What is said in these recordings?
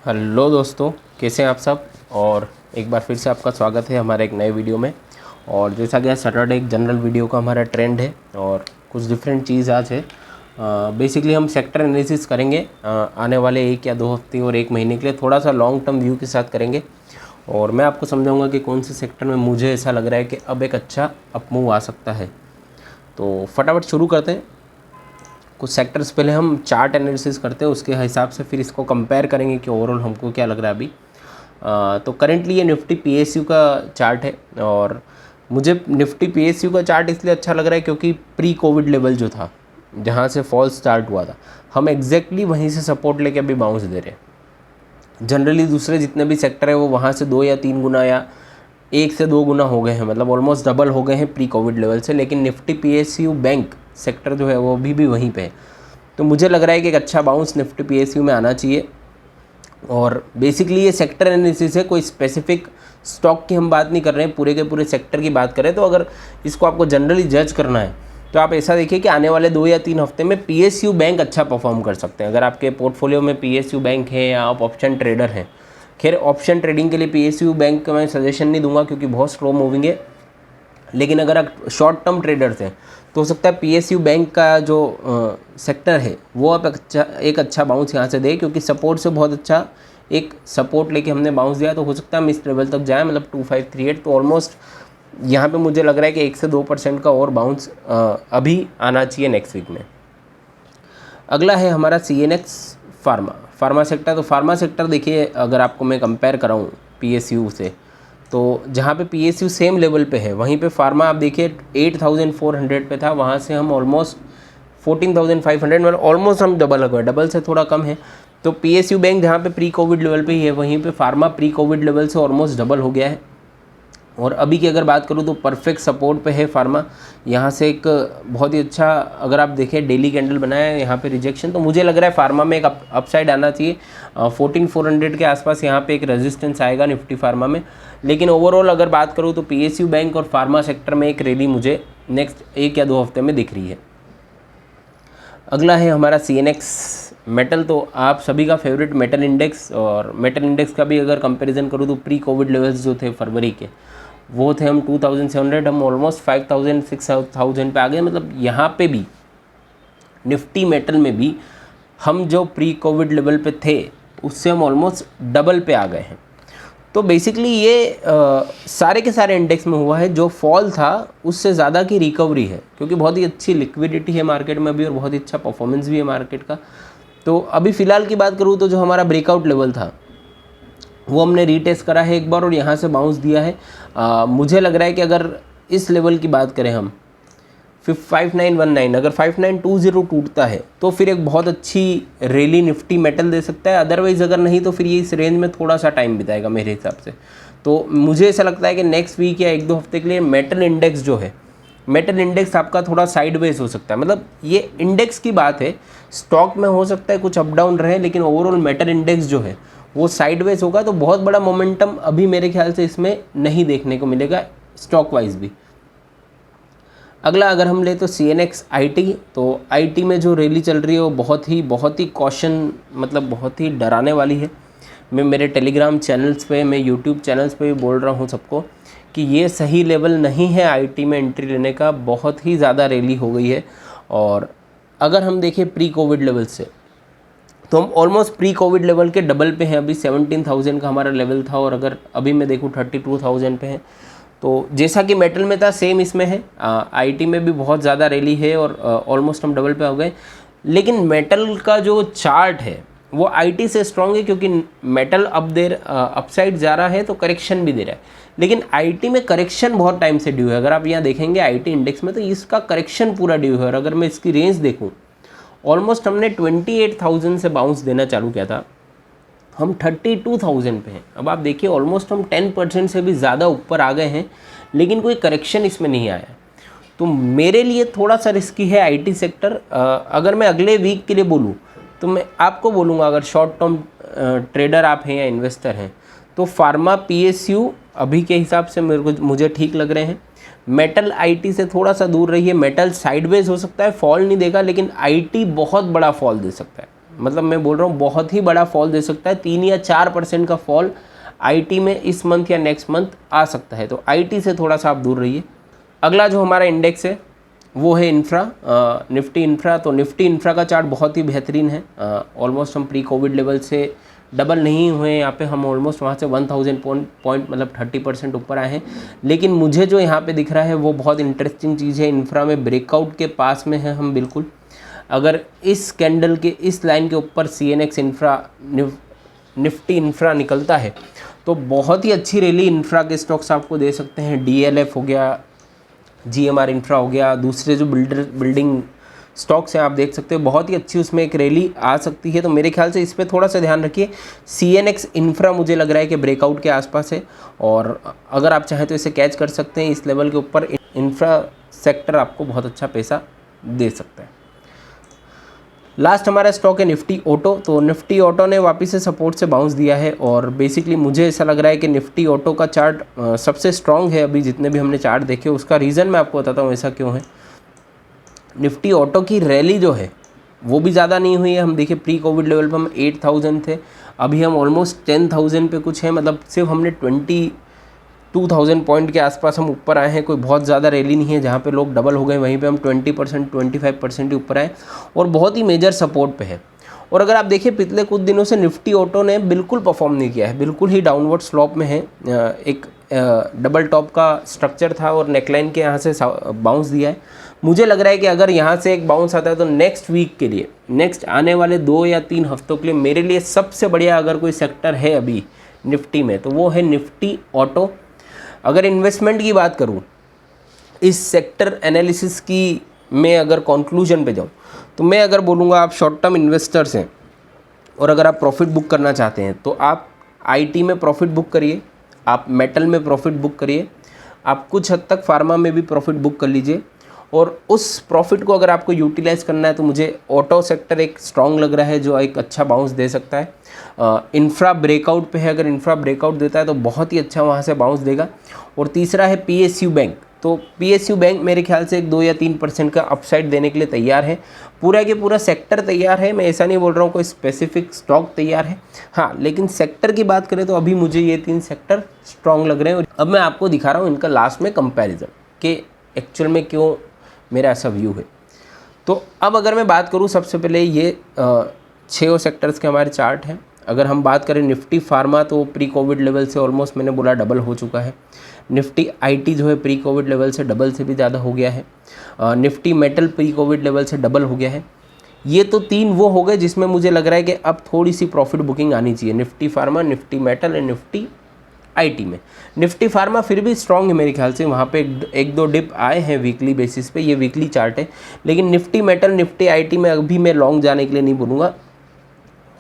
Hello दोस्तों, कैसे हैं आप सब। और एक बार फिर से आपका स्वागत है हमारे एक नए वीडियो में। और जैसा कि आज सैटरडे एक जनरल वीडियो का हमारा ट्रेंड है और कुछ डिफरेंट चीज़ आज है। बेसिकली हम सेक्टर एनालिसिस करेंगे आने वाले 1 या 2 हफ्ते और 1 महीने के लिए, थोड़ा सा लॉन्ग टर्म व्यू के साथ करेंगे। और मैं आपको समझाऊंगा कि कौन से सेक्टर में मुझे ऐसा लग रहा है कि अब एक अच्छा अपमूव आ सकता है। तो फटाफट शुरू करते हैं। कुछ सेक्टर्स पहले हम चार्ट एनालिसिस करते हैं, उसके हिसाब से फिर इसको कंपेयर करेंगे कि ओवरऑल हमको क्या लग रहा है अभी। तो करेंटली ये निफ्टी पीएसयू का चार्ट है और मुझे निफ्टी पीएसयू का चार्ट इसलिए अच्छा लग रहा है क्योंकि प्री कोविड लेवल जो था, जहाँ से फॉल स्टार्ट हुआ था, हम एग्जैक्टली वहीं से सपोर्ट लेके अभी बाउंस दे रहे हैं। जनरली दूसरे जितने भी सेक्टर है वो वहाँ से 2 या 3 गुना या 1 से 2 गुना हो गए हैं, मतलब ऑलमोस्ट डबल हो गए हैं प्री कोविड लेवल से। लेकिन निफ्टी पीएसयू बैंक सेक्टर जो है वो अभी भी वहीं पे है। तो मुझे लग रहा है कि एक अच्छा बाउंस निफ्टी पीएसयू में आना चाहिए। और बेसिकली ये सेक्टर एनालिसिस है, कोई स्पेसिफिक स्टॉक की हम बात नहीं कर रहे हैं, पूरे के पूरे सेक्टर की बात करें। तो अगर इसको आपको जनरली जज करना है तो आप ऐसा देखिए कि आने वाले 2 या 3 हफ्ते में पीएसयू बैंक अच्छा परफॉर्म कर सकते हैं। अगर आपके पोर्टफोलियो में पीएसयू बैंक है या आप ऑप्शन ट्रेडर हैं, खैर ऑप्शन ट्रेडिंग के लिए पीएसयू बैंक का मैं सजेशन नहीं दूंगा क्योंकि बहुत स्लो मूविंग है। लेकिन अगर आप शॉर्ट टर्म ट्रेडर्स हैं तो हो सकता है पीएसयू बैंक का जो सेक्टर है वो आप एक अच्छा बाउंस यहाँ से दे, क्योंकि सपोर्ट से बहुत अच्छा एक सपोर्ट लेके हमने बाउंस दिया। तो हो सकता है हम इस लेवल तक जाएँ, मतलब 2538। तो ऑलमोस्ट यहाँ पे मुझे लग रहा है कि 1 से 2% का और बाउंस अभी आना चाहिए नेक्स्ट वीक में। अगला है हमारा सीएनएक्स फार्मा सेक्टर। तो फार्मा सेक्टर देखिए, अगर आपको मैं कंपेयर कराऊँ पीएसयू से, तो जहाँ पे पीएसयू सेम लेवल पे है वहीं पे फार्मा आप देखिए 8400 पे था, वहाँ से हम ऑलमोस्ट 14500, मतलब ऑलमोस्ट हम डबल हो गए, डबल से थोड़ा कम है। तो पीएसयू बैंक जहाँ पे प्री कोविड लेवल पे ही है वहीं पे फार्मा प्री कोविड लेवल से ऑलमोस्ट डबल हो गया है। और अभी की अगर बात करूँ तो परफेक्ट सपोर्ट पे है फार्मा। यहाँ से एक बहुत ही अच्छा, अगर आप देखें डेली कैंडल बनाया है यहाँ पे रिजेक्शन, तो मुझे लग रहा है फार्मा में एक अपसाइड आना चाहिए। 14400 के आसपास यहाँ पे एक रेजिस्टेंस आएगा निफ्टी फार्मा में। लेकिन ओवरऑल अगर बात करूँ तो पीएसयू बैंक और फार्मा सेक्टर में एक रैली मुझे नेक्स्ट 1 या 2 हफ्ते में दिख रही है। अगला है हमारा सीएनएक्स मेटल। तो आप सभी का फेवरेट मेटल इंडेक्स, और मेटल इंडेक्स का भी अगर कंपैरिजन करूँ तो प्री कोविड लेवल्स जो थे फरवरी के, वो थे हम 2700, हम ऑलमोस्ट 5000 6000 पे आ गए। मतलब यहाँ पे भी निफ्टी मेटल में भी हम जो प्री कोविड लेवल पे थे उससे हम ऑलमोस्ट डबल पे आ गए हैं। तो बेसिकली ये सारे के सारे इंडेक्स में हुआ है, जो फॉल था उससे ज़्यादा की रिकवरी है, क्योंकि बहुत ही अच्छी लिक्विडिटी है मार्केट में अभी और बहुत ही अच्छा परफॉर्मेंस भी है मार्केट का। तो अभी फ़िलहाल की बात करूँ तो जो हमारा ब्रेकआउट लेवल था वो हमने रीटेस्ट करा है एक बार और यहाँ से बाउंस दिया है। मुझे लग रहा है कि अगर इस लेवल की बात करें हम 5919, अगर 5920 टूटता है तो फिर एक बहुत अच्छी रैली निफ्टी मेटल दे सकता है। अदरवाइज़ अगर नहीं तो फिर ये इस रेंज में थोड़ा सा टाइम बिताएगा मेरे हिसाब से। तो मुझे ऐसा लगता है कि नेक्स्ट वीक या 1-2 हफ्ते के लिए मेटल इंडेक्स जो है, मेटल इंडेक्स आपका थोड़ा साइडवेज हो सकता है। मतलब ये इंडेक्स की बात है, स्टॉक में हो सकता है कुछ अप डाउन रहे, लेकिन ओवरऑल मेटल इंडेक्स जो है वो साइडवेज होगा। तो बहुत बड़ा मोमेंटम अभी मेरे ख्याल से इसमें नहीं देखने को मिलेगा स्टॉक वाइज भी। अगला अगर हम ले तो सीएनएक्स आईटी। तो आईटी में जो रैली चल रही है वो बहुत ही कॉशन, मतलब बहुत ही डराने वाली है। मैं मेरे टेलीग्राम चैनल्स पे, मैं यूट्यूब चैनल्स पे भी बोल रहा हूँ सबको कि ये सही लेवल नहीं है आईटी में एंट्री लेने का, बहुत ही ज़्यादा रैली हो गई है। और अगर हम देखें प्री कोविड लेवल से तो हम ऑलमोस्ट प्री कोविड लेवल के डबल पे हैं। अभी 17000 का हमारा लेवल था और अगर अभी मैं देखूँ 32000 पे है। तो जैसा कि मेटल में था सेम इसमें है। आईटी में भी बहुत ज़्यादा रैली है और ऑलमोस्ट हम डबल पे हो गए। लेकिन मेटल का जो चार्ट है वो आईटी से स्ट्रॉन्ग है, क्योंकि मेटल अपसाइड जा रहा है तो करेक्शन भी दे रहा है। लेकिन आईटी में करेक्शन बहुत टाइम से ड्यू है। अगर आप यहाँ देखेंगे आईटी इंडेक्स में तो इसका करेक्शन पूरा ड्यू है। और अगर मैं इसकी रेंज देखूँ, ऑलमोस्ट हमने 28000 से बाउंस देना चालू किया था, हम 32000 पे हैं। अब आप देखिए ऑलमोस्ट हम 10% से भी ज़्यादा ऊपर आ गए हैं, लेकिन कोई करेक्शन इसमें नहीं आया। तो मेरे लिए थोड़ा सा रिस्की है आईटी सेक्टर। अगर मैं अगले वीक के लिए बोलूँ तो मैं आपको बोलूँगा, अगर शॉर्ट टर्म ट्रेडर आप हैं या इन्वेस्टर हैं, तो फार्मा पीएसयू अभी के हिसाब से मुझे ठीक लग रहे हैं। मेटल आईटी से थोड़ा सा दूर रहिए। मेटल साइडवेज हो सकता है, फॉल नहीं देगा, लेकिन आईटी बहुत बड़ा फॉल दे सकता है। मतलब मैं बोल रहा हूँ बहुत ही बड़ा फॉल दे सकता है। 3 या 4% का फॉल आईटी में इस मंथ या नेक्स्ट मंथ आ सकता है, तो आईटी से थोड़ा सा आप दूर रहिए। अगला जो हमारा इंडेक्स है वो है इंफ्रा, निफ्टी इंफ्रा। तो निफ्टी इंफ्रा का चार्ट बहुत ही बेहतरीन है। ऑलमोस्ट हम प्री कोविड लेवल से डबल नहीं हुए, यहाँ पे हम ऑलमोस्ट वहाँ से 1000 पॉइंट मतलब 30% ऊपर आए हैं। लेकिन मुझे जो यहाँ पे दिख रहा है वो बहुत इंटरेस्टिंग चीज़ है, इंफ्रा में ब्रेकआउट के पास में है हम बिल्कुल। अगर इस कैंडल के इस लाइन के ऊपर CNX इंफ्रा निफ्टी इंफ्रा निकलता है तो बहुत ही अच्छी रैली इंफ्रा के स्टॉक्स आपको दे सकते हैं। DLF हो गया, GMR इंफ्रा हो गया, दूसरे जो बिल्डिंग स्टॉक्स हैं आप देख सकते हो, बहुत ही अच्छी उसमें एक रैली आ सकती है। तो मेरे ख्याल से इस पर थोड़ा सा ध्यान रखिए। CNX इंफ्रा मुझे लग रहा है कि ब्रेकआउट के आसपास है, और अगर आप चाहें तो इसे कैच कर सकते हैं। इस लेवल के ऊपर इंफ्रा सेक्टर आपको बहुत अच्छा पैसा दे सकता है। लास्ट हमारा स्टॉक है निफ्टी ऑटो। तो निफ्टी ऑटो ने वापस से सपोर्ट से बाउंस दिया है, और बेसिकली मुझे ऐसा लग रहा है कि निफ्टी ऑटो का चार्ट सबसे स्ट्रॉन्ग है अभी जितने भी हमने चार्ट देखे। उसका रीज़न मैं आपको बताता हूँ ऐसा क्यों है। निफ्टी ऑटो की रैली जो है वो भी ज़्यादा नहीं हुई है। हम देखिए प्री कोविड लेवल पर हम 8000 थे, अभी हम ऑलमोस्ट 10000 पे कुछ है, मतलब सिर्फ हमने 22,000 पॉइंट के आसपास हम ऊपर आए हैं। कोई बहुत ज़्यादा रैली नहीं है जहाँ पे लोग डबल हो गए, वहीं पे हम 20% 25% ही ऊपर आए और बहुत ही मेजर सपोर्ट पे है। और अगर आप देखिए पिछले कुछ दिनों से निफ्टी ऑटो ने बिल्कुल परफॉर्म नहीं किया है, बिल्कुल ही डाउनवर्ड स्लॉप में है। एक डबल टॉप का स्ट्रक्चर था और नेकलाइन के यहाँ से बाउंस दिया है। मुझे लग रहा है कि अगर यहाँ से एक बाउंस आता है तो नेक्स्ट वीक के लिए, नेक्स्ट आने वाले 2 या 3 हफ्तों के लिए मेरे लिए सबसे बढ़िया अगर कोई सेक्टर है अभी निफ्टी में तो वो है निफ्टी ऑटो। अगर इन्वेस्टमेंट की बात करूं, इस सेक्टर एनालिसिस की मैं अगर कंक्लूजन पे जाऊं तो मैं अगर बोलूँगा आप शॉर्ट टर्म इन्वेस्टर्स हैं और अगर आप प्रॉफिट बुक करना चाहते हैं तो आप आईटी में प्रॉफिट बुक करिए, आप मेटल में प्रॉफिट बुक करिए, आप कुछ हद तक फार्मा में भी प्रॉफिट बुक कर लीजिए। और उस प्रॉफिट को अगर आपको यूटिलाइज़ करना है तो मुझे ऑटो सेक्टर एक स्ट्रॉन्ग लग रहा है जो एक अच्छा बाउंस दे सकता है। इंफ्रा ब्रेकआउट पे है, अगर इंफ्रा ब्रेकआउट देता है तो बहुत ही अच्छा वहाँ से बाउंस देगा। और तीसरा है PSU बैंक। तो PSU बैंक मेरे ख्याल से एक 2 या 3% का अपसाइड देने के लिए तैयार है। पूरा के पूरा सेक्टर तैयार है, मैं ऐसा नहीं बोल रहा हूँ कोई स्पेसिफिक स्टॉक तैयार है, हाँ, लेकिन सेक्टर की बात करें तो अभी मुझे ये 3 सेक्टर स्ट्रॉन्ग लग रहे हैं। अब मैं आपको दिखा रहा हूँ इनका लास्ट में कंपैरिजन कि एक्चुअल में क्यों मेरा ऐसा व्यू है। तो अब अगर मैं बात करूँ, सबसे पहले ये 6 सेक्टर्स के हमारे चार्ट हैं। अगर हम बात करें निफ्टी फार्मा तो प्री कोविड लेवल से ऑलमोस्ट मैंने बोला डबल हो चुका है। निफ्टी आईटी जो है प्री कोविड लेवल से डबल से भी ज़्यादा हो गया है। Nifty metal pre Covid level से डबल हो गया है। ये तो 3 वो हो गए जिसमें मुझे लग रहा है कि अब थोड़ी सी प्रॉफिट बुकिंग आनी चाहिए। Nifty pharma, Nifty metal and Nifty IT में। निफ्टी फार्मा फिर भी स्ट्रॉन्ग है मेरे ख्याल से, वहाँ पे एक दो डिप आए हैं वीकली बेसिस पे, ये वीकली चार्ट है। लेकिन निफ्टी मेटल, निफ्टी आईटी में अभी मैं लॉन्ग जाने के लिए नहीं बोलूँगा।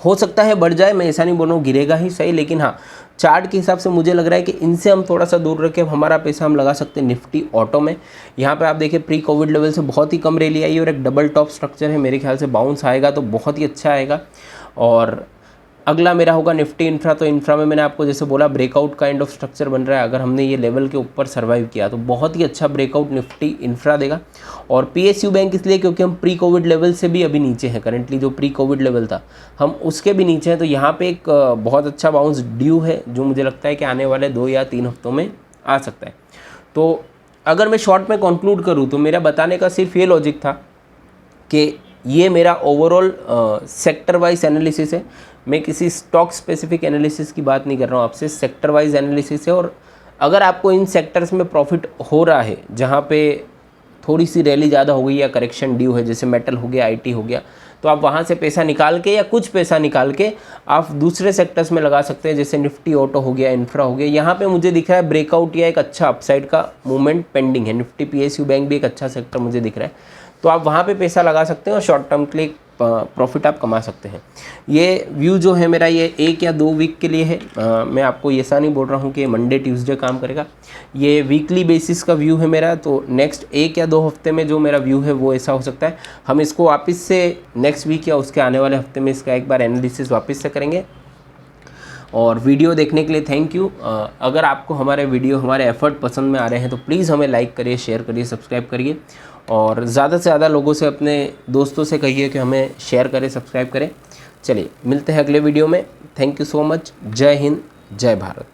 हो सकता है बढ़ जाए, मैं ऐसा नहीं बोल रहा हूँ गिरेगा ही सही, लेकिन हाँ चार्ट के हिसाब से मुझे लग रहा है कि इनसे हम थोड़ा सा दूर रख के हमारा पैसा हम लगा सकते हैं निफ्टी ऑटो में। यहाँ पे आप देखिए प्री कोविड लेवल से बहुत ही कम रैली आई है और एक डबल टॉप स्ट्रक्चर है, मेरे ख्याल से बाउंस आएगा तो बहुत ही अच्छा आएगा। और अगला मेरा होगा निफ्टी इंफ्रा। तो इंफ्रा में मैंने आपको जैसे बोला ब्रेकआउट काइंड ऑफ स्ट्रक्चर बन रहा है, अगर हमने ये लेवल के ऊपर सर्वाइव किया तो बहुत ही अच्छा ब्रेकआउट निफ्टी इंफ्रा देगा। और PSU बैंक इसलिए क्योंकि हम प्री कोविड लेवल से भी अभी नीचे हैं, करंटली जो प्री कोविड लेवल था हम उसके भी नीचे हैं, तो यहाँ पे एक बहुत अच्छा बाउंस ड्यू है जो मुझे लगता है कि आने वाले 2 या 3 हफ्तों में आ सकता है। तो अगर मैं शॉर्ट में कंक्लूड करूँ तो मेरा बताने का सिर्फ ये लॉजिक था कि ये मेरा ओवरऑल सेक्टर वाइज एनालिसिस है। मैं किसी स्टॉक स्पेसिफिक एनालिसिस की बात नहीं कर रहा हूँ आपसे, सेक्टर वाइज एनालिसिस है। और अगर आपको इन सेक्टर्स में प्रॉफिट हो रहा है जहाँ पे थोड़ी सी रैली ज़्यादा हो गई या करेक्शन ड्यू है, जैसे मेटल हो गया, आईटी हो गया, तो आप वहाँ से पैसा निकाल के या कुछ पैसा निकाल के आप दूसरे सेक्टर्स में लगा सकते हैं, जैसे निफ्टी ऑटो हो गया, इंफ्रा हो गया। यहाँ पे मुझे दिख रहा है ब्रेकआउट या एक अच्छा अपसाइड का मूवमेंट पेंडिंग है। निफ्टी PSU बैंक भी एक अच्छा सेक्टर मुझे दिख रहा है, तो आप वहाँ पे पैसा लगा सकते हैं और शॉर्ट टर्म के लिए प्रॉफिट आप कमा सकते हैं। ये व्यू जो है मेरा ये 1 या 2 वीक के लिए है। मैं आपको ऐसा नहीं बोल रहा हूँ कि मंडे ट्यूसडे काम करेगा, ये वीकली बेसिस का व्यू है मेरा। तो नेक्स्ट 1 या 2 हफ्ते में जो मेरा व्यू है वो ऐसा हो सकता है। हम इसको वापस से नेक्स्ट वीक या उसके आने वाले हफ्ते में इसका एक बार एनालिसिस वापस से करेंगे। और वीडियो देखने के लिए थैंक यू। अगर आपको हमारे वीडियो, हमारे एफर्ट पसंद में आ रहे हैं तो प्लीज़ हमें लाइक करिए, शेयर करिए, सब्सक्राइब करिए और ज़्यादा से ज़्यादा लोगों से, अपने दोस्तों से कहिए कि हमें शेयर करें, सब्सक्राइब करें। चलिए मिलते हैं अगले वीडियो में। Thank you so much. जय हिंद, जय भारत।